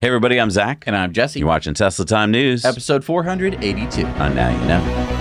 Hey everybody, I'm Zach. And I'm Jesse. You're watching Tesla Time News. Episode 482. And now you know.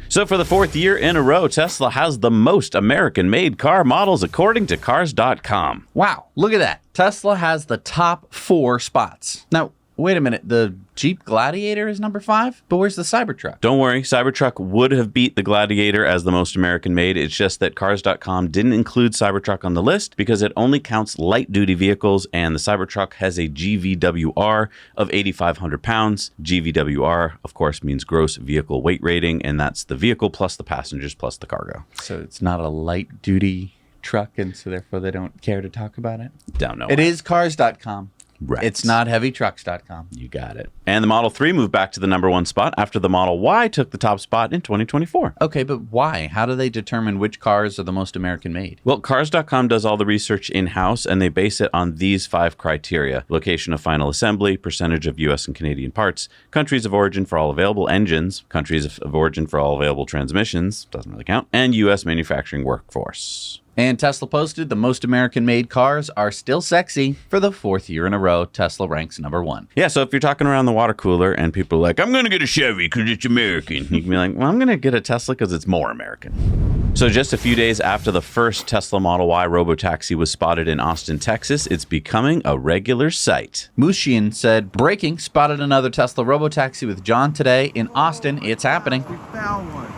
So for the fourth year in a row, Tesla has the most American-made car models according to Cars.com. Wow, look at that. Tesla has the top 4 spots. Now, wait a minute. The Jeep Gladiator is number 5? But where's the Cybertruck? Don't worry, Cybertruck would have beat the Gladiator as the most American-made. It's just that Cars.com didn't include Cybertruck on the list because it only counts light-duty vehicles, and the Cybertruck has a GVWR of 8,500 pounds. GVWR, of course, means gross vehicle weight rating, and that's the vehicle plus the passengers plus the cargo. So it's not a light-duty truck, and so therefore they don't care to talk about it? Don't know. It is Cars.com. Right. It's not HeavyTrucks.com. You got it. And the Model 3 moved back to the number 1 spot after the Model Y took the top spot in 2024. Okay, but why? How do they determine which cars are the most American-made? Well, Cars.com does all the research in-house, and they base it on these 5 criteria: location of final assembly, percentage of U.S. and Canadian parts, countries of origin for all available engines, countries of origin for all available transmissions, doesn't really count, and U.S. manufacturing workforce. And Tesla posted the most American-made cars are still sexy. For the 4th year in a row, Tesla ranks number 1. Yeah, so if you're talking around the water cooler and people are like, I'm going to get a Chevy because it's American, you can be like, well, I'm going to get a Tesla because it's more American. So just a few days after the first Tesla Model Y Robotaxi was spotted in Austin, Texas, it's becoming a regular sight. Mushian said, breaking, spotted another Tesla Robotaxi with John today in Austin. It's happening. We found one.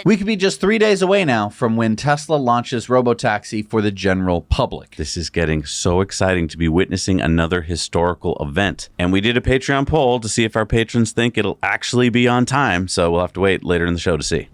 We could be just 3 days away now from when Tesla launches Robotaxi for the general public. This is getting so exciting to be witnessing another historical event. And we did a Patreon poll to see if our patrons think it'll actually be on time, so we'll have to wait later in the show to see.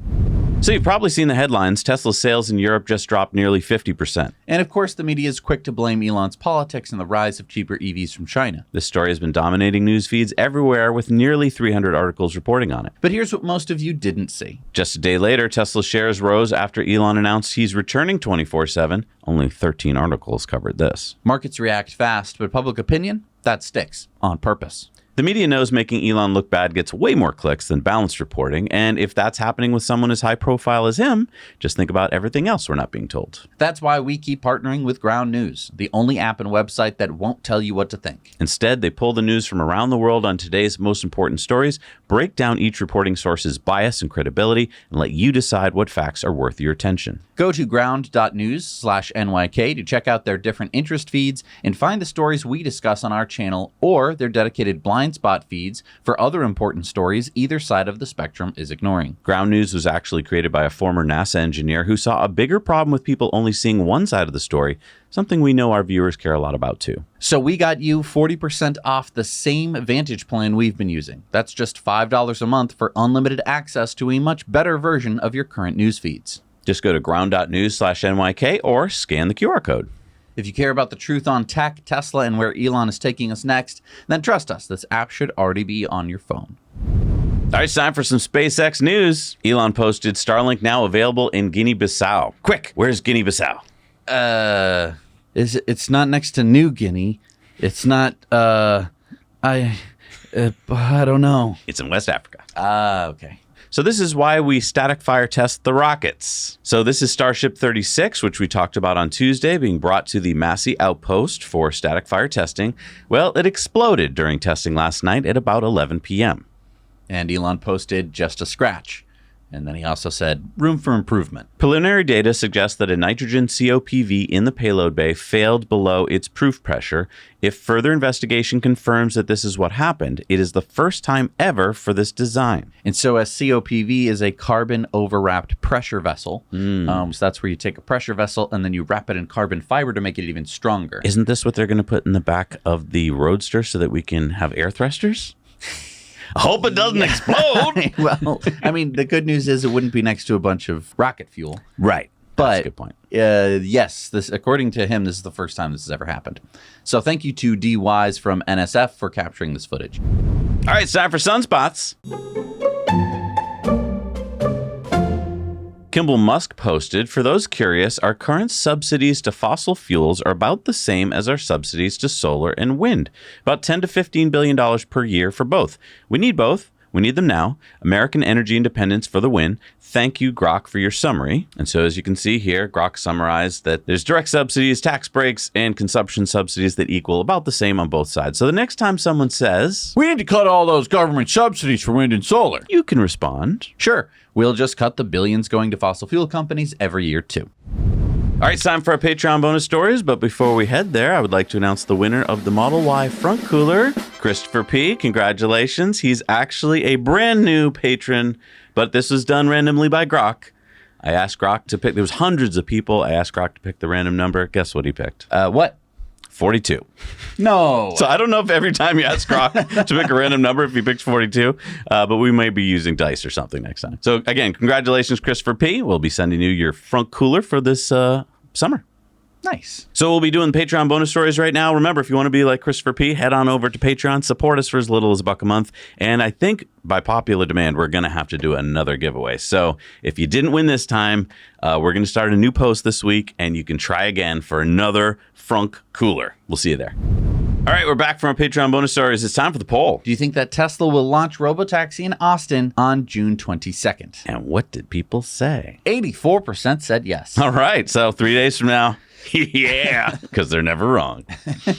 So you've probably seen the headlines. Tesla's sales in Europe just dropped nearly 50%. And of course, the media is quick to blame Elon's politics and the rise of cheaper EVs from China. This story has been dominating news feeds everywhere with nearly 300 articles reporting on it. But here's what most of you didn't see. Just a day later, Tesla shares rose after Elon announced he's returning 24/7. Only 13 articles covered this. Markets react fast, but public opinion, that sticks on purpose. The media knows making Elon look bad gets way more clicks than balanced reporting, and if that's happening with someone as high profile as him, just think about everything else we're not being told. That's why we keep partnering with Ground News, the only app and website that won't tell you what to think. Instead, they pull the news from around the world on today's most important stories, break down each reporting source's bias and credibility, and let you decide what facts are worth your attention. Go to ground.news/NYK to check out their different interest feeds and find the stories we discuss on our channel or their dedicated blind spot feeds for other important stories either side of the spectrum is ignoring. Ground News was actually created by a former NASA engineer who saw a bigger problem with people only seeing one side of the story, something we know our viewers care a lot about too. So we got you 40% off the same Vantage plan we've been using. That's just $5 a month for unlimited access to a much better version of your current news feeds. Just go to ground.news/NYK or scan the QR code. If you care about the truth on tech, Tesla, and where Elon is taking us next, then trust us, this app should already be on your phone. All right, it's time for some SpaceX news. Elon posted Starlink now available in Guinea-Bissau. Quick, where's Guinea-Bissau? It's not next to New Guinea. It's not, I don't know. It's in West Africa. Okay. So this is why we static fire test the rockets. So this is Starship 36, which we talked about on Tuesday, being brought to the Massey Outpost for static fire testing. Well, it exploded during testing last night at about 11 p.m. And Elon posted just a scratch. And then he also said, room for improvement. Preliminary data suggests that a nitrogen COPV in the payload bay failed below its proof pressure. If further investigation confirms that this is what happened, it is the first time ever for this design. And so a COPV is a carbon overwrapped pressure vessel. So that's where you take a pressure vessel and then you wrap it in carbon fiber to make it even stronger. Isn't this what they're going to put in the back of the Roadster so that we can have air thrusters? I hope it doesn't explode. Well, I mean, the good news is it wouldn't be next to a bunch of rocket fuel. Right. But that's a good point. Yes, this, according to him, this is the first time this has ever happened. So thank you to D. Wise from NSF for capturing this footage. All right, it's time for sunspots. Kimball Musk posted, for those curious, our current subsidies to fossil fuels are about the same as our subsidies to solar and wind, about $10 to $15 billion per year for both. We need both. We need them now. American energy independence for the win. Thank you, Grok, for your summary. And so as you can see here, Grok summarized that there's direct subsidies, tax breaks, and consumption subsidies that equal about the same on both sides. So the next time someone says, "We need to cut all those government subsidies for wind and solar," you can respond, "Sure, we'll just cut the billions going to fossil fuel companies every year too." All right, it's time for our Patreon bonus stories, but before we head there, I would like to announce the winner of the Model Y Frunk Cooler, Christopher P. Congratulations. He's actually a brand new patron, but this was done randomly by Grok. I asked Grok to pick, there was hundreds of people. I asked Grok to pick the random number. Guess what he picked? What? 42. No. So I don't know if every time you ask Grok to pick a random number, if he picks 42, but we may be using dice or something next time. So again, congratulations, Christopher P. We'll be sending you your Frunk Cooler for this summer. Nice. So we'll be doing Patreon bonus stories right now. Remember, if you want to be like Christopher P., head on over to Patreon. Support us for as little as $1 a month. And I think by popular demand, we're going to have to do another giveaway. So if you didn't win this time, we're going to start a new post this week, and you can try again for another Frunk Cooler. We'll see you there. All right, we're back from our Patreon bonus stories. It's time for the poll. Do you think that Tesla will launch Robotaxi in Austin on June 22nd? And what did people say? 84% said yes. All right, so 3 days from now. Yeah, because they're never wrong. All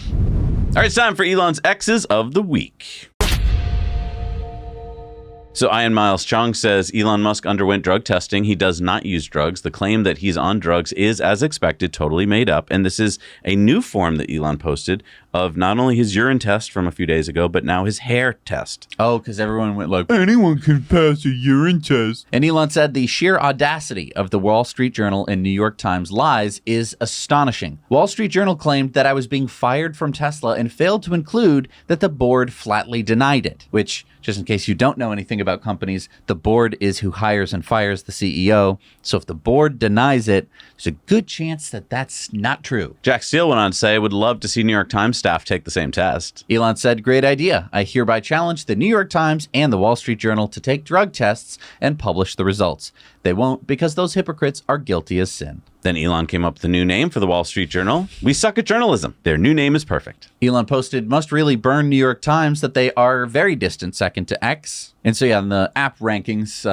right, it's time for Elon's X's of the Week. So Ian Miles Chong says Elon Musk underwent drug testing. He does not use drugs. The claim that he's on drugs is, as expected, totally made up. And this is a new form that Elon posted of not only his urine test from a few days ago, but now his hair test. Oh, because everyone went like, anyone can pass a urine test. And Elon said the sheer audacity of the Wall Street Journal and New York Times lies is astonishing. Wall Street Journal claimed that I was being fired from Tesla and failed to include that the board flatly denied it, which, just in case you don't know anything about companies, the board is who hires and fires the CEO. So if the board denies it, there's a good chance that that's not true. Jack Steele went on to say, would love to see New York Times staff take the same test. Elon said, great idea. I hereby challenge the New York Times and the Wall Street Journal to take drug tests and publish the results. They won't because those hypocrites are guilty as sin. Then Elon came up with a new name for the Wall Street Journal. We suck at journalism. Their new name is perfect. Elon posted, must really burn New York Times that they are very distant second to X. And so, yeah, in the app rankings,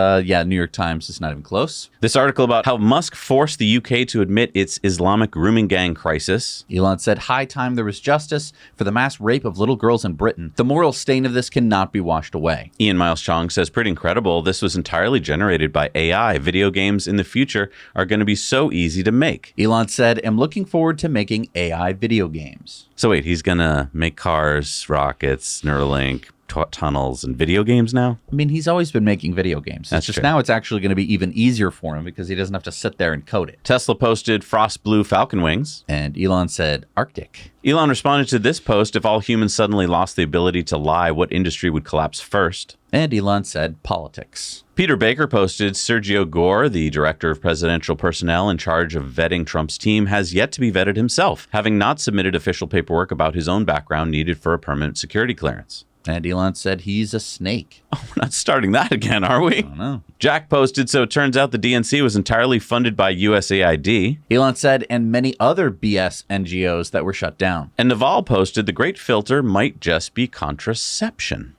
New York Times is not even close. This article about how Musk forced the UK to admit its Islamic grooming gang crisis. Elon said, high time there was justice for the mass rape of little girls in Britain. The moral stain of this cannot be washed away. Ian Miles Chong says, pretty incredible. This was entirely generated by AI. Video games in the future are going to be so easy to make. Elon said, I'm looking forward to making AI video games. So wait, he's going to make cars, rockets, Neuralink, tunnels, and video games now? I mean, he's always been making video games. That's It's just true. now it's actually going to be even easier for him because he doesn't have to sit there and code it. Tesla posted frost blue falcon wings. And Elon said, Arctic. Elon responded to this post, if all humans suddenly lost the ability to lie, what industry would collapse first? And Elon said, politics. Peter Baker posted, Sergio Gore, the director of presidential personnel in charge of vetting Trump's team, has yet to be vetted himself, having not submitted official paperwork about his own background needed for a permanent security clearance. And Elon said he's a snake. Oh, we're not starting that again, are we? I don't know. Jack posted, so it turns out the DNC was entirely funded by USAID. Elon said, and many other BS NGOs that were shut down. And Naval posted, the great filter might just be contraception.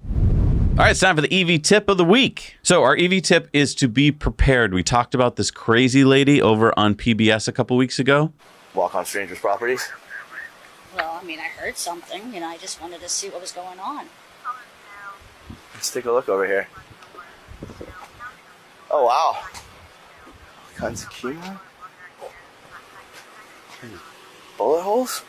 All right, it's time for the EV tip of the week. So our EV tip is to be prepared. We talked about this crazy lady over on PBS a couple weeks ago. Walk on strangers' properties. Well, I mean, I heard something. I just wanted to see what was going on. Let's take a look over here. Oh, wow. All kinds of chemo. Bullet holes?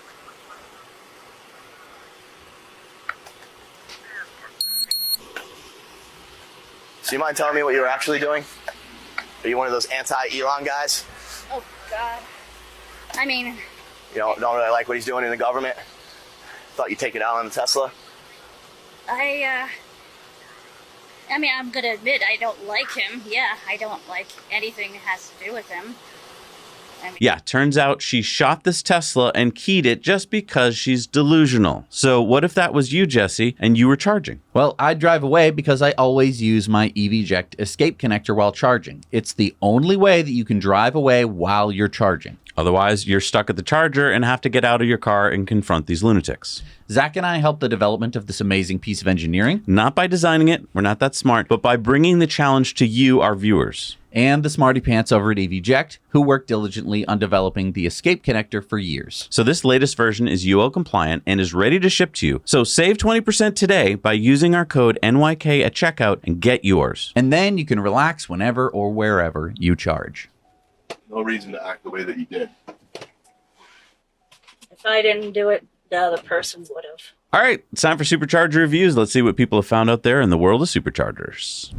So you mind telling me what you were actually doing? Are you one of those anti-Elon guys? Oh, God. I mean, You don't really like what he's doing in the government? Thought you'd take it out on the Tesla? I'm gonna admit I don't like him. Yeah, I don't like anything that has to do with him. I mean, Yeah, turns out she shot this Tesla and keyed it just because she's delusional. So what if that was you, Jesse, and you were charging? Well, I drive away because I always use my EVject escape connector while charging. It's the only way that you can drive away while you're charging. Otherwise, you're stuck at the charger and have to get out of your car and confront these lunatics. Zach and I helped the development of this amazing piece of engineering. Not by designing it, we're not that smart, but by bringing the challenge to you, our viewers. And the smarty pants over at EVject, who worked diligently on developing the escape connector for years. So this latest version is UL compliant and is ready to ship to you. So save 20% today by using our code NYK at checkout and get yours. And then you can relax whenever or wherever you charge. No reason to act the way that you did. if I didn't do it, the other person would have. All right, it's time for Supercharger Reviews. Let's see what people have found out there in the world of superchargers.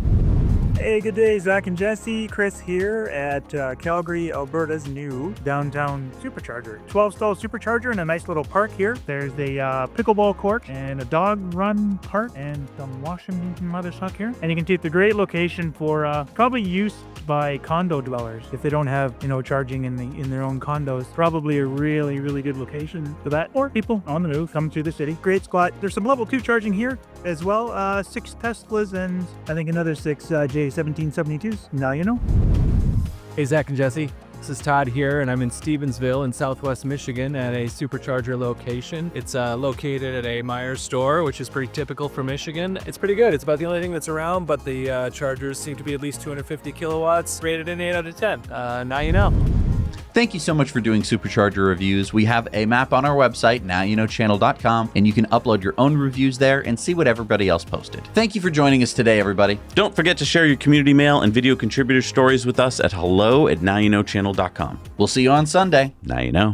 Hey, good day, Zach and Jesse. Chris here at Calgary, Alberta's new downtown supercharger. 12-stall supercharger in a nice little park here. There's a pickleball court and a dog run part and some washing mother suck here. And you can see it's a great location for probably use by condo dwellers if they don't have, charging in their own condos. Probably a really good location for that, or people on the move coming through the city. Great spot. There's some level 2 charging here as well. 6 Teslas and I think another 6 J1772s. Now you know. Hey, Zach and Jesse. This is Todd here, and I'm in Stevensville in Southwest Michigan at a Supercharger location. It's located at a Myers store, which is pretty typical for Michigan. It's pretty good. It's about the only thing that's around, but the chargers seem to be at least 250 kilowatts, rated an 8 out of 10. Now you know. Thank you so much for doing Supercharger Reviews. We have a map on our website, nowyouknowchannel.com, and you can upload your own reviews there and see what everybody else posted. Thank you for joining us today, everybody. Don't forget to share your community mail and video contributor stories with us at hello@nowyouknowchannel.com. We'll see you on Sunday. Now you know.